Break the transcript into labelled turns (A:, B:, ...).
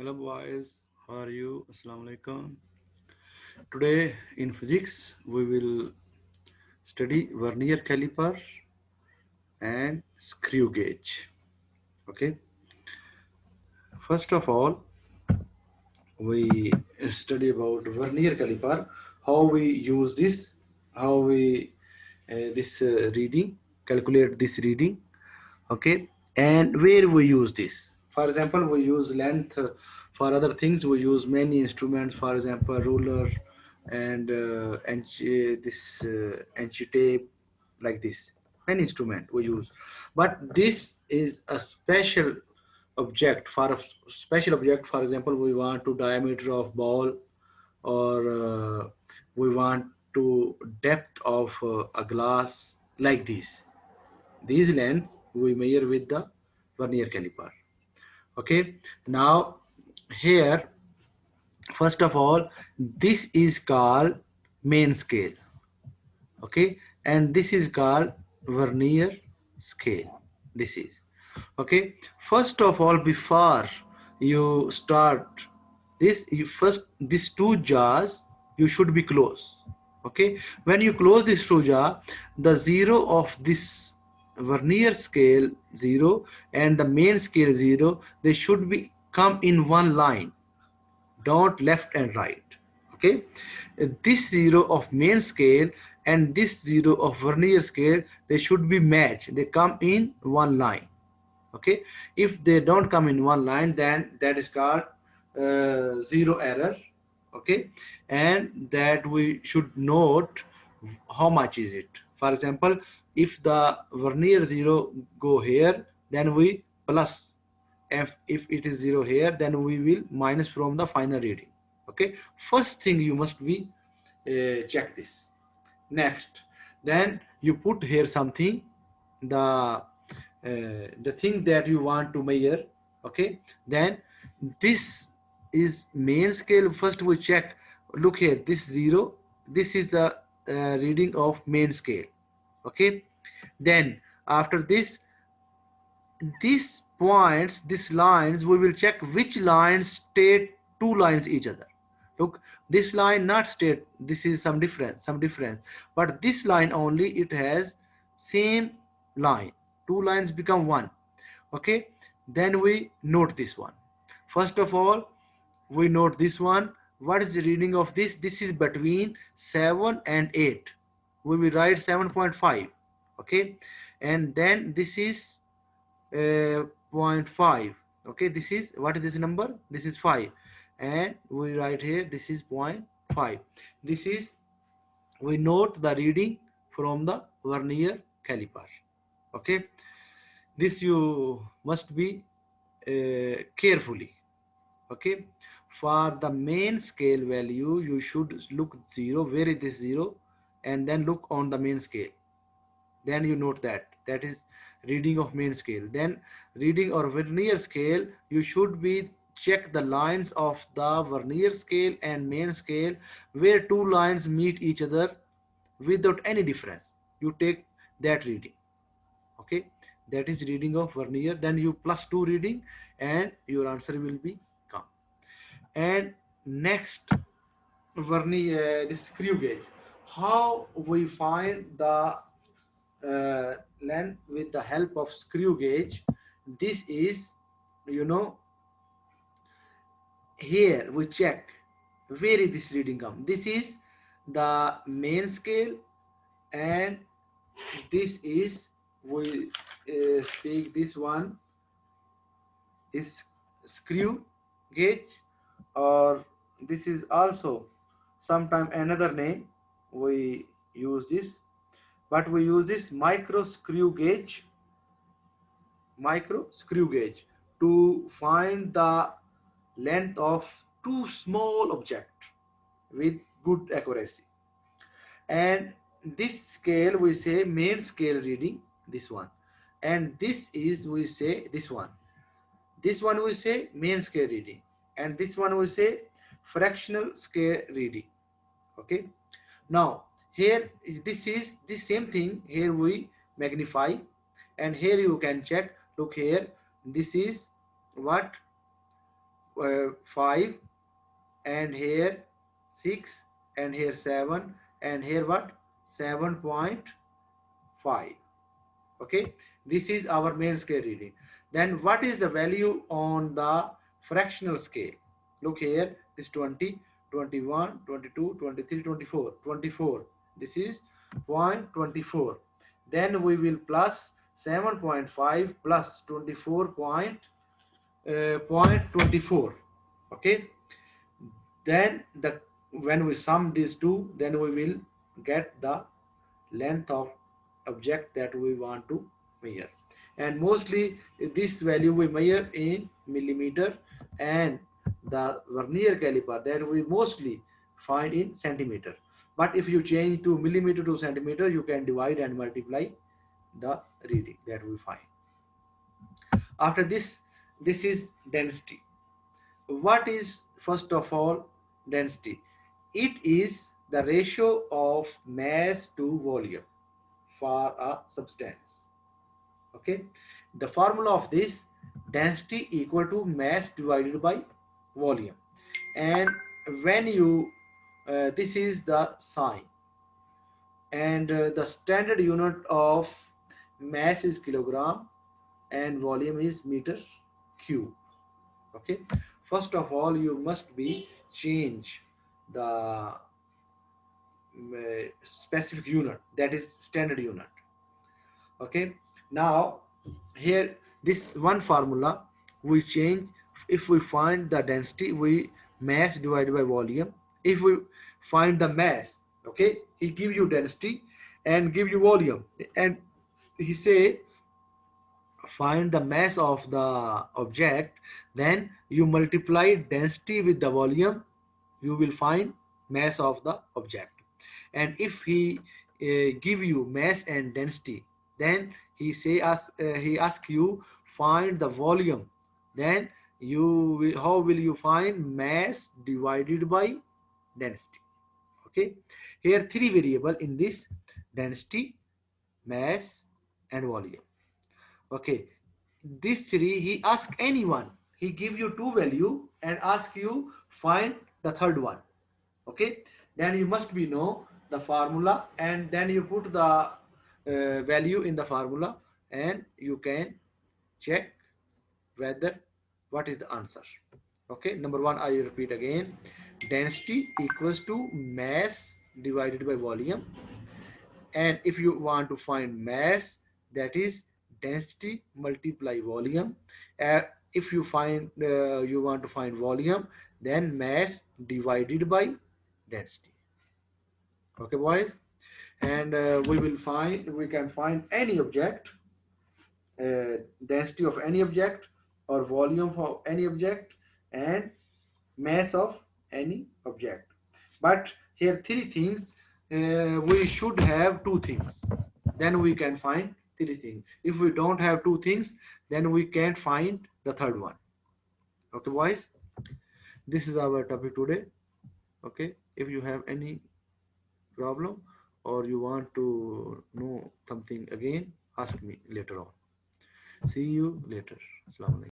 A: Hello boys, how are you? Assalamu alaikum. Today in physics we will study vernier caliper and screw gauge. Okay. First of all, we study about vernier caliper, how we use this, how we this reading, calculate this reading. Okay, and where we use this. For example, we use length. For other things we use many instruments, for example ruler and this anchi tape, like this many instrument we use, but this is a special object. For a special object, for example, we want to diameter of ball, or we want to depth of a glass, like this. These lengths we measure with the vernier caliper. Okay. Now here, first of all, this is called main scale. Okay, and this is called vernier scale. This is okay. First of all, before you start this, you first, these two jars you should be closed. Okay, when you close this two jar, the zero of this vernier scale zero and the main scale zero, they should be come in one line, don't left and right. Okay, this zero of main scale and this zero of vernier scale, they should be matched, they come in one line. Okay, if they don't come in one line, then that is called zero error. Okay, and that we should note how much is it. For example, if the vernier zero go here, then we plus. If it is zero here, then we will minus from the final reading. Okay, first thing you must be check this. Next, then you put here something, the thing that you want to measure. Okay, then this is main scale. First we check, look here, this zero, this is the reading of main scale. Okay, then after this, these points, these lines, we will check which lines state two lines each other. Look, this line not state, this is some difference, but this line only, it has same line, two lines become one. Okay, then we note this one. First of all, we note this one. What is the reading of this? This is between 7 and 8. We will write 7.5. Okay, and then this is zero point 0.5. Okay, this is, what is this number? This is 5, and we write here this is 0.5. This is, we note the reading from the vernier caliper. Okay, this you must be carefully. Okay, for the main scale value you should look zero, where is this zero, and then look on the main scale, then you note that that is reading of main scale. Then reading or vernier scale, you should be check the lines of the vernier scale and main scale, where two lines meet each other without any difference, you take that reading. Okay, that is reading of vernier, then you plus 2 reading and your answer will be come. And next, vernier, this screw gauge, how we find the length with the help of screw gauge. This is, you know, here we check where is this reading come. This is the main scale, and this is, we speak, this one is screw gauge, or this is also sometime another name we use this, but we use this micro screw gauge to find the length of two small object with good accuracy. And this scale we say main scale reading, this one, and this is, we say, this one we say main scale reading, and this one we say fractional scale reading. Okay, now here, this is the same thing, here we magnify, and here you can check, look here, this is what, 5, and here 6, and here 7, and here what, 7.5. Okay, this is our main scale reading. Then what is the value on the fractional scale? Look here, this 20, 21, 22, 23, 24, 24. This is 0.24. Then we will plus 7.5 plus 24 0.24. Okay, then when we sum these two, then we will get the length of object that we want to measure. And mostly this value we measure in millimeter, and the vernier caliper that we mostly find in centimeter. But if you change to millimeter to centimeter, you can divide and multiply the reading that we find. After this is density. What is, first of all, density? It is the ratio of mass to volume for a substance. Okay, the formula of this, density equal to mass divided by volume. And when you this is the sign, and the standard unit of mass is kilogram and volume is meter cube. Okay, first of all you must be change the specific unit, that is standard unit. Okay, now here this one formula we change. If we find the density, we mass divided by volume. If we find the mass, okay, he give you density and give you volume, and he say find the mass of the object, then you multiply density with the volume, you will find mass of the object. And if he give you mass and density, then he ask you find the volume, then how will you find mass divided by density? Okay, here three variable in this: density, mass, and volume. Okay, this three he ask anyone, he give you two value and ask you find the third one. Okay, then you must be know the formula, and then you put the value in the formula, and you can check whether what is the answer. Okay, number one, I repeat again: density equals to mass divided by volume. And if you want to find mass, that is density multiply volume. uh, if you want to find volume, then mass divided by density. Okay boys, and we can find any object, density of any object, or volume of any object, and mass of any object. But here three things, we should have two things, then we can find three things. If we don't have two things, then we can't find the third one. Okay boys, this is our topic today. Okay, if you have any problem or you want to know something again, ask me later on. See you later. Assalamu alaikum.